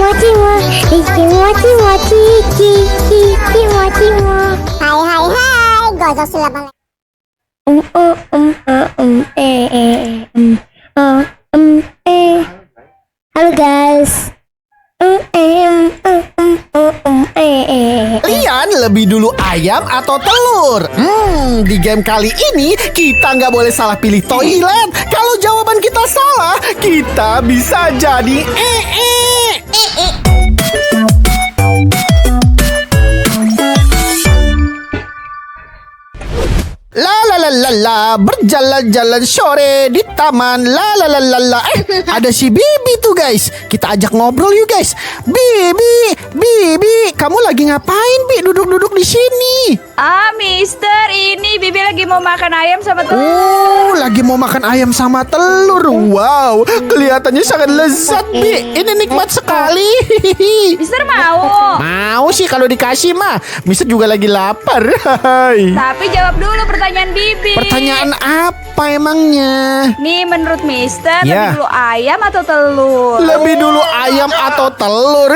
Hai, gosok silaban. Halo guys. Kalian lebih dulu ayam atau telur? Di game kali ini kita nggak boleh salah pilih toilet. Kalau jawaban kita salah, kita bisa jadi La la la la la, berjalan-jalan sore di taman. La la la la la. Ada si Bibi tuh guys. Kita ajak ngobrol yuk guys. Bibi, kamu lagi ngapain Bi? Duduk-duduk di sini. Mister, ini Bibi lagi mau makan ayam sama telur. Lagi mau makan ayam sama telur. Wow, kelihatannya sangat lezat Bi. Ini nikmat sekali. Mister mau? Mau sih kalau dikasih mah. Mister juga lagi lapar. Tapi jawab dulu pertanyaan Bibi. Pertanyaan apa emangnya? Nih menurut Mister Ya. lebih dulu ayam atau telur? Lebih dulu ayam atau telur?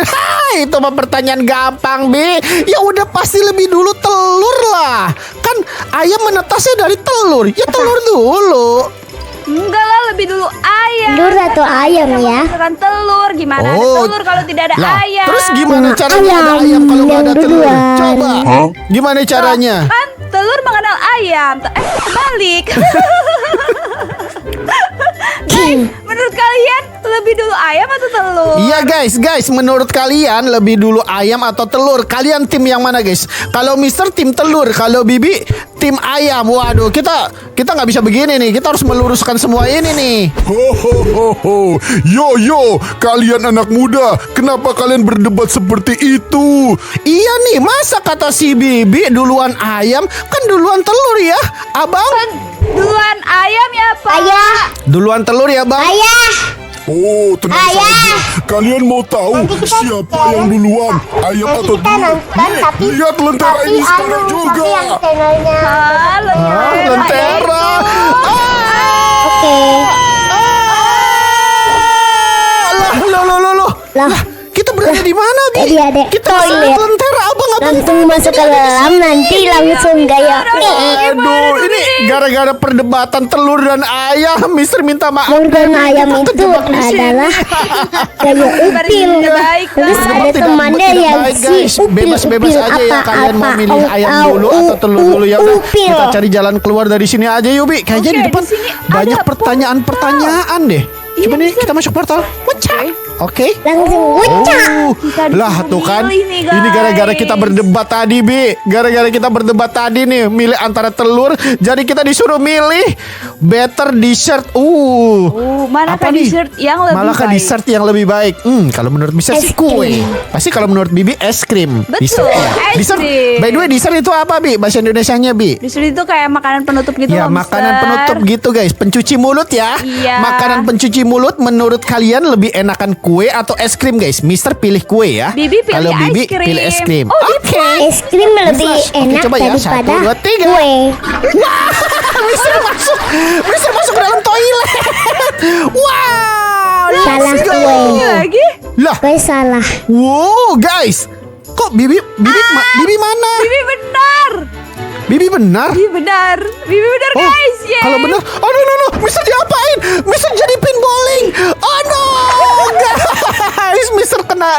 Itu mah pertanyaan gampang, Bi. Ya udah pasti lebih dulu telur lah. Kan ayam menetasnya dari telur. Ya telur dulu. Enggak lah, lebih dulu ayam. Telur atau ayam ya? Makan telur, gimana ada telur kalau tidak ada Lah, ayam? terus gimana caranya ada ayam kalau nggak ada telur? Coba. Gimana caranya? Kan telur mengenal ayam. Kebalik. Guys, menurut kalian lebih dulu ayam atau telur? Iya guys, menurut kalian lebih dulu ayam atau telur? Kalian tim yang mana guys? Kalau Mister tim telur, kalau Bibi tim ayam. Waduh, kita nggak bisa begini nih. Kita harus meluruskan semua ini nih. Ho, yo, kalian anak muda, kenapa kalian berdebat seperti itu? Iya nih, masa kata si Bibi duluan ayam, kan duluan telur ya, Abang? Duluan ayam ya, Pak? Ayah, Duluan telur ya, Bang? ayah. Oh, tenang saja. Kalian mau tahu siapa yang duluan, ayam atau Kita telur? nonton, tapi Lihat lentera ini sekarang juga. yang channelnya. Lentera. Oke. Loh. Lah, Kita berada di mana, Bi? Tadi ada Kita toilet. lentera, Abang. langsung masuk ke dalam, nanti langsung kayak Aduh, ini gara-gara perdebatan telur dan ayam, Mister minta maaf. telur dan ayam Kita itu kejebak di sini. adalah kayak upil. Terus ada Tidak- temannya tidak yang baik, si guys. upil, Bebas-bebas upil aja ya. apa, Kalian mau apa, milih ayam dulu atau telur dulu ya udah. upil. Kita cari jalan keluar dari sini aja yuk, Bi. Kayaknya Oke, di depan di sini banyak ada pertanyaan-pertanyaan deh. Coba nih kita masuk portal. Oke. Langsung wucak. Kita Lah tuh kan. dipilih nih, guys. Ini gara-gara kita berdebat tadi, Bi. Gara-gara kita berdebat tadi nih, milih antara telur, jadi kita disuruh milih better dessert. Manakah apa nih? dessert yang lebih Malahkah baik? dessert yang lebih baik? Kalau menurut Mister sih Es kue. krim. Pasti kalau menurut Bibi es krim. Betul, Dessert. es Dessert. krim. By the way, dessert itu apa, Bi? Bahasa Indonesianya, Bi? Dessert itu kayak makanan penutup gitu Ya, loh, makanan Mister. penutup gitu guys. Pencuci mulut ya. Iya. Makanan pencuci mulut menurut kalian lebih enakan kue atau es krim guys? Mister pilih kue ya. Bibi pilih Kalau Bibi es krim. pilih es krim. Oh, Oke. Es krim lebih Oke, enak coba ya. daripada 1, 2, 3. kue. Mister masuk ke dalam toilet. Wow. Salah let's go. kue. Lagi? Lah, Kue salah. wow guys. Kok Bibi mana? Bibi benar. Bibi benar? Bibi benar Oh, guys. Yeay. kalau benar, no, Mister diapain? Mister jadi pinballing. Oh no, guys, Mister kena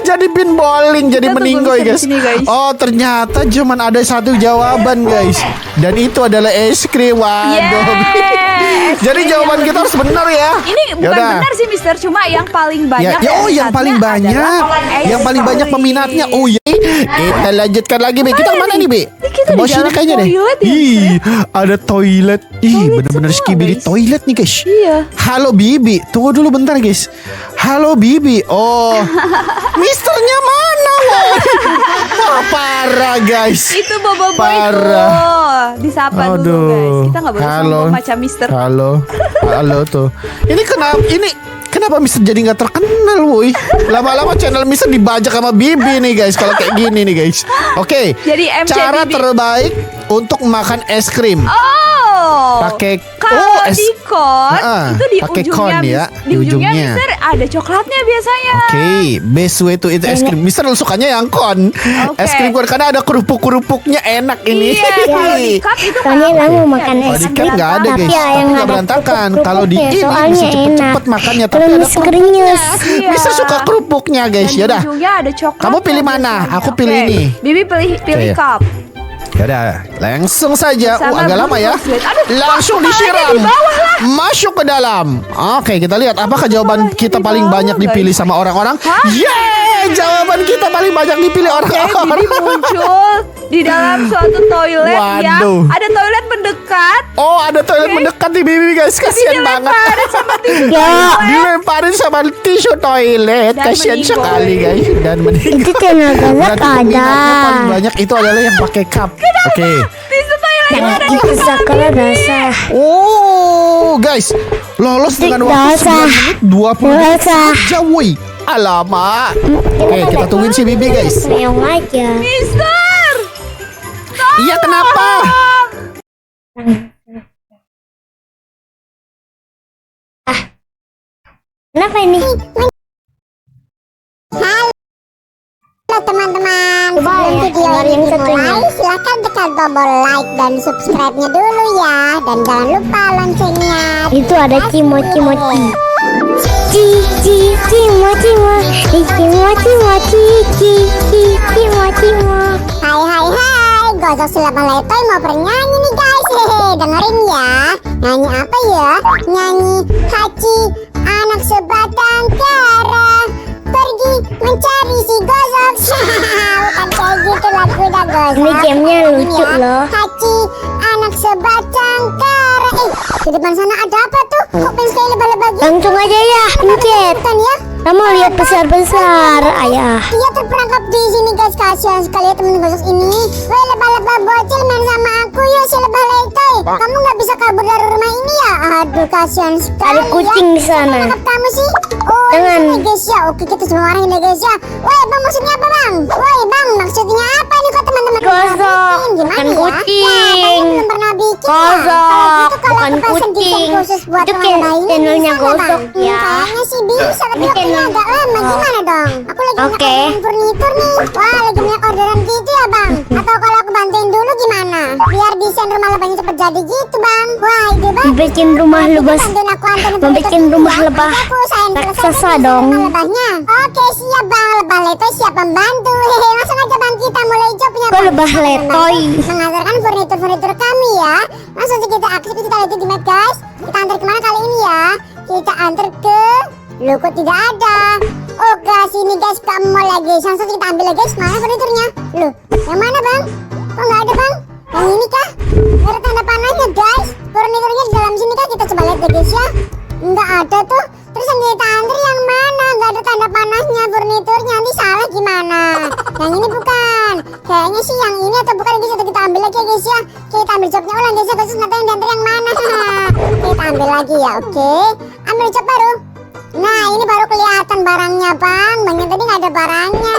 jadi pinballing, jadi Kita tunggu meninggoy Mister guys. di sini, guys. Oh ternyata cuman ada satu jawaban guys, dan itu adalah es krim. Waduh. Yes. Jadi jawaban kita harus benar ya. Ini bukan Yaudah. benar sih Mister, cuma yang paling banyak. yang paling banyak, yang paling banyak peminatnya. Oh iya, kita lanjutkan lagi, Bi. Kita Mana kemana nih? nih, Bi? Ini kita di Bawah sini dalam kayaknya deh. toilet ya, Ih, ada toilet. Ih, Toilet bener-bener semua, skibidi guys. toilet nih, guys. Iya. Halo Bibi, tunggu dulu bentar, guys. Halo Bibi. Oh, Misternya mana, woy? Wah, parah, guys. Itu Bobo Boy Parah. tuh. Disapa dulu guys. Kita nggak boleh sombong macam Mister. Halo tuh. Kenapa Mister jadi nggak terkenal, woi? Lama-lama channel Mister dibajak sama Bibi nih, guys. Kalau kayak gini nih, guys. Oke. Jadi MC Cara Bibi. terbaik untuk makan es krim. Oh, Pakai Kalau di kon itu di pakai ujungnya, kon ya, di ujungnya Mister ada coklatnya biasanya. Oke, best way to eat es krim. Mister sukanya yang kon. Es krim kon karena ada kerupuk-kerupuknya enak ini. Iya, kalau di cup itu Soalnya nggak mau ada. makan Kalau es di kan krim nggak ada guys, tapi tapi yang nggak ada berantakan. kerupuk-kerupuknya, Kalau di ini soalnya bisa enak. cepet-cepet makannya, tapi ada Krenyes-krenyes. Iya. Mister suka kerupuknya guys. Dan di Yaudah, ujungnya ada coklat. Kamu pilih mana? Aku pilih ini. Bibi pilih Oke. cup. yaudah, langsung saja. Sama Agak lama ya. bungkus, aduh, Langsung kepalanya disiram. di bawah lah. Masuk ke dalam. Oke, kita lihat apakah jawaban Kepalanya kita di paling bawah, banyak guys. dipilih sama orang-orang. Hah? Yeay, jawaban kita paling banyak dipilih Bibi orang-orang. muncul di dalam suatu toilet yang Waduh. ada toilet mendekat. Oh, ada toilet mendekat di Bibi guys. Kasihan banget. Dilemparin sama tisu Ya, Dilemparin sama tisu toilet. Dan Kasihan meninggal. sekali guys. Dan meninggal. itu tenaga Berarti ada. peminatnya paling banyak itu adalah yang pakai cup. Oke. tisu toilet Yang ada itu sakura basah. Oh, guys, lolos dengan waktu Dosa. 9 menit 20 detik Dosa. saja, woi. Alamak. Oke, kita tungguin si Bibi, guys. Meong aja. Mister. Iya, kenapa? Kenapa ini? Halo teman-teman, sebelum video ini dimulai, silahkan tekan tombol like dan subscribe-nya dulu ya. Dan jangan lupa loncengnya. Itu ada cimo-cimo-ci. Cimo-cimo. Cimo-cimo. Cimo-cimo. Hai, Gosok Silabang Letoy mau bernyanyi nih guys. Hehe, dengerin ya. Nyanyi apa ya? Nyanyi Hachi, anak sebatang kara, pergi mencari si Gosok. Bukan kayak gitu lagunya Gosok. Ini gamenya lucu Ini ya. loh. Hachi, anak sebatang kara. Di depan sana ada apa tuh? Kok pengen sekali lebah-lebah gitu? Langsung aja ya, pencet. Kan ya? Kamu lihat besar-besar, ayah. Dia terperangkap di sini guys, kasihan sekali ya temen Gosok ini. Weh lebah-lebah bocil main sama aku yuk si lebah letoy. Kamu nggak bisa kabur dari rumah ini ya? Aduh kasihan sekali. Ada kucing ya. di sana. Siapa nangkap kamu sih? Oh Jangan. ini guys ya. Oke kita semua orang ini guys ya. Woi bang maksudnya apa bang? Woi bang maksudnya apa nih kok teman-teman? Gosok, Gimana bukan ya? kucing. Nah, kalian belum pernah bikin ya? Gosok, Kalau gitu kalau bukan aku pesen kucing. desain khusus buat Itu teman kayak bayi, channelnya bisa nggak, Gosok, Bang? ya. Kayaknya sih bisa tapi Ini waktunya channel- agak lama. Gimana dong? Aku lagi Oke. orderan furnitur nih. Wah lagi banyak orderan gitu ya bang. Atau kalau aku bantuin dulu gimana? Biar desain rumah lebahnya cepet jadi gitu bang. Wah ide banget. Bikin rumah lebah. Bantuin aku anterin Mau bikin furnitur rumah ya. lebah Nanti aku usahain raksasa selesai dong. rumah lebahnya. Oke siap bang. Lebah letoy siap membantu. Hehe langsung aja bang kita mulai jobnya Kok bang. lebah letoy? Mengantarkan furnitur kami ya. Langsung saja kita aktif, kita lihat di map guys. Kita antar kemana kali ini ya? Kita antar ke Loh kok tidak ada? Oh ke sini guys, ke mall lagi. Langsung saja kita ambil lagi guys. Mana furniturnya? Loh yang mana bang? Kok nggak ada bang? Yang ini kah? Nggak ada tanda panahnya guys. Furniturnya di dalam sini kah? Kita coba lihat deh guys ya. Nggak ada tuh. Terus yang kita antri yang mana? Nggak ada tanda panahnya furniturnya. Nanti salah gimana? Yang ini bukan. Kayaknya sih yang ini atau bukan guys. Atau kita ambil lagi ya guys ya. Kita ambil jobnya ulang guys ya. Khusus nanti yang diantri yang mana? Kita ambil lagi ya. Oke. Ambil job baru. Nah ini baru kelihatan barangnya bang. Bangnya tadi nggak ada barangnya.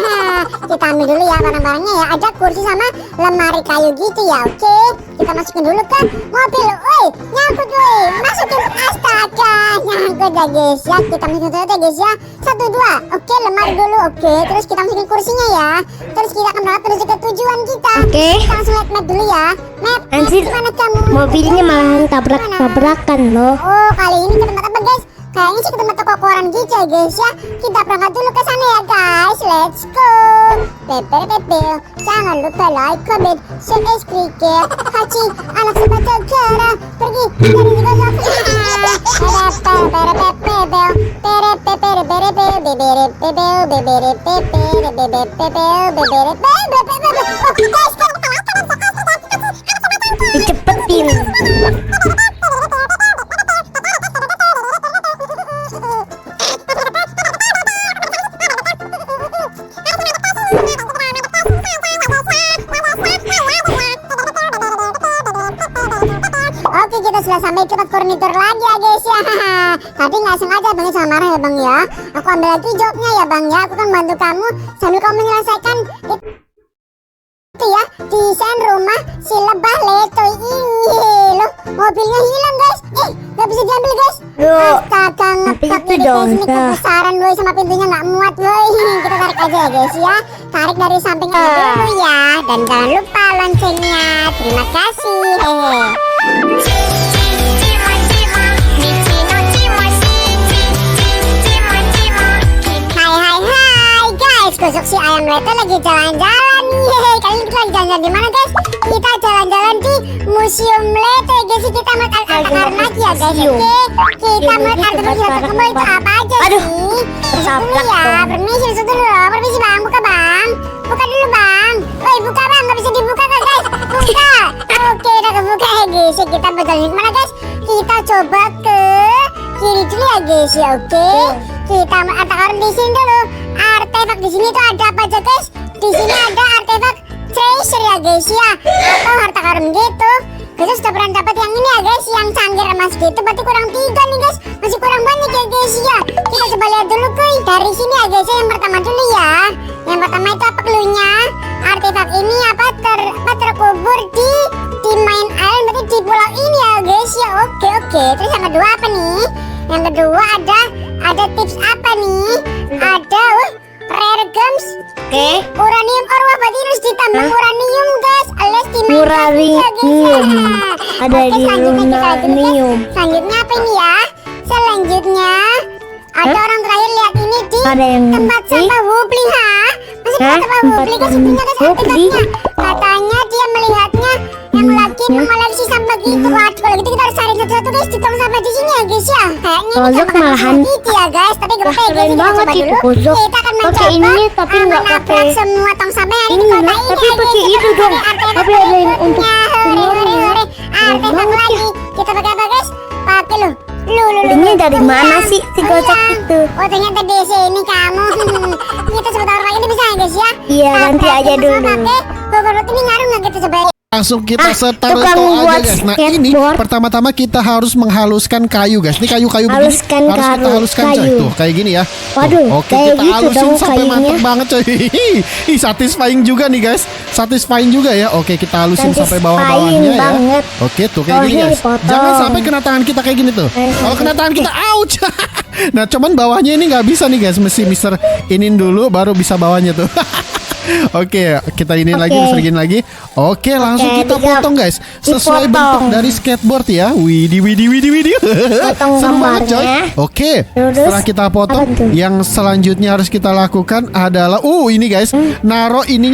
Kita ambil dulu ya barang-barangnya ya. Ada kursi sama lemari kayu gitu ya. Oke. Kita masukin dulu ke mobil. Woi nyangkut woi. Masukin astaga. Nyangkut ya guys ya. Kita masukin dulu ya guys ya. 1, 2. Oke lemari dulu. Oke. Terus kita masukin kursinya ya. Terus kita akan berangkat menuju ke tujuan kita. Oke. Kita langsung lihat map dulu ya. Map. Nanti Mana kamu? mobilnya malah tabrak-tabrakan loh. Oh kali ini ke tempat apa guys? Kayaknya sih ke tempat toko koran gitu ya guys ya. Kita berangkat dulu ke sana ya guys. Let's go. Pepe. Jangan lupa like, comment, share, subscribe. Hachi, anak sebatang kara, pergi dari Dicepetin. Oke kita sudah sampai ke tempat furnitur lagi ya guys ya. Tadi nggak sengaja bang sama marah ya bang ya. Aku ambil lagi jobnya ya bang ya. Aku kan bantu kamu sambil kamu menyelesaikan itu ya desain rumah si lebah letoy ini. Loh mobilnya hilang guys. Gak bisa diambil guys. Loh, Astaga, tapi ngeplak itu ini dong, guys. Ini Kak. kebesaran boy, sama pintunya nggak muat boy. Kita tarik aja ya guys ya. Tarik dari samping aja dulu ya. Dan jangan lupa loncengnya. Terima kasih. Hehe. Hai guys, gosok si ayam lete lagi jalan-jalan nih. Hehe, kali ini kita lagi jalan-jalan di mana guys? Kita jalan-jalan di Museum Lete guys. Kita mau art lagi ya guys. Oke, kita mau art terus kamu itu apa aja Aduh, sih? Masuk kesaplak dulu ya, dong. permisi masuk dulu. Permisi bang, buka bang. Buka dulu bang. Woi buka bang, nggak bisa dibuka kan guys? Buka. Oke, udah kebuka ya guys. Kita berjalan kemana guys? Kita coba ke kiri dulu ya guys ya. Oke. Kita artefak di sini dulu. Artefak di sini tuh ada apa aja guys? Di sini ada artefak treasure ya guys ya, atau harta karun gitu. Kita sudah pernah dapat yang ini ya guys, yang canggih emas gitu. Berarti kurang 3 nih guys, masih kurang banyak ya guys ya. Kita coba lihat dulu kuy dari sini ya guys ya. Yang pertama dulu ya. Yang pertama itu apa cluenya? Artefak ini apa terkubur di main island, berarti di pulau ini ya guys ya. Oke. Terus yang kedua apa nih? Yang kedua ada tips apa nih? Ada rare gems. Oke. Uranium ore, berarti harus ditambah uranium guys, alias di Uranium. Ada di uranium. Selanjutnya apa ini ya? Selanjutnya ada orang terakhir, lihat ini di Ada yang tempat ini? sampah Wubli. Masih Hah? tempat sampah Wubli guys, Tempat sepertinya guys Wubli? artefaknya. Katanya dia melihatnya yang lagi mengoleksi sampah gitu. Waduh, kalau gitu kita harus cari satu-satu guys di tong sampah di sini ya guys ya. Kayaknya ini Pojok sampah malahan. gitu ya guys, tapi gak Wah, apa-apa ya guys. keren Kita banget coba itu dulu. pojok. Kita akan Pakai mencoba ininya tapi nggak menabrak pakai semua tong sampah yang ada di ini, kota Nak. ini Tapi ya, pakai guys. itu Kita dong. pakai artefak Tapi ada yang untuk berikutnya. Hore. Keren Artefak banget lagi. ya. Kita pakai apa guys? Pakai lu. Ini dari mana sih si kocak Goyang. itu? Oh ternyata di sini kamu. Kita sebentar lagi ini bisa ya guys ya. Iya, nanti aja Kita semua dulu. pakai hoverboard ini ngaruh nggak kita coba? Langsung kita setar tukang itu aja buat guys. Nah ini skateboard. pertama-tama kita harus menghaluskan kayu guys. Ini kayu-kayu begini Haluskan harus kita haluskan coy. kayu. Tuh kayak gini ya. Waduh, Tuh, oke kayak kita gitu halusin dong sampai kayunya. mantep banget coy. Ih, satisfying juga nih guys. Satisfying juga ya. Oke kita halusin sampai bawah-bawahnya ya. banget. Oke tuh kayak gini Bawahnya guys. dipotong. Jangan sampai kena tangan kita kayak gini tuh. Kalau kena tangan kita ouch. Nah cuman bawahnya ini nggak bisa nih guys. Mesti Mister inin dulu baru bisa bawahnya tuh. Oke, kita ini lagi, Oke. Mister gini lagi. Oke, langsung Oke, kita tinggal potong guys. Sesuai dipotong. bentuk dari skateboard ya. Widih. Potong Seru banget coy. gambarnya. Oke, Terus, setelah kita potong, apa tuh? yang selanjutnya harus kita lakukan adalah ini guys, naro ini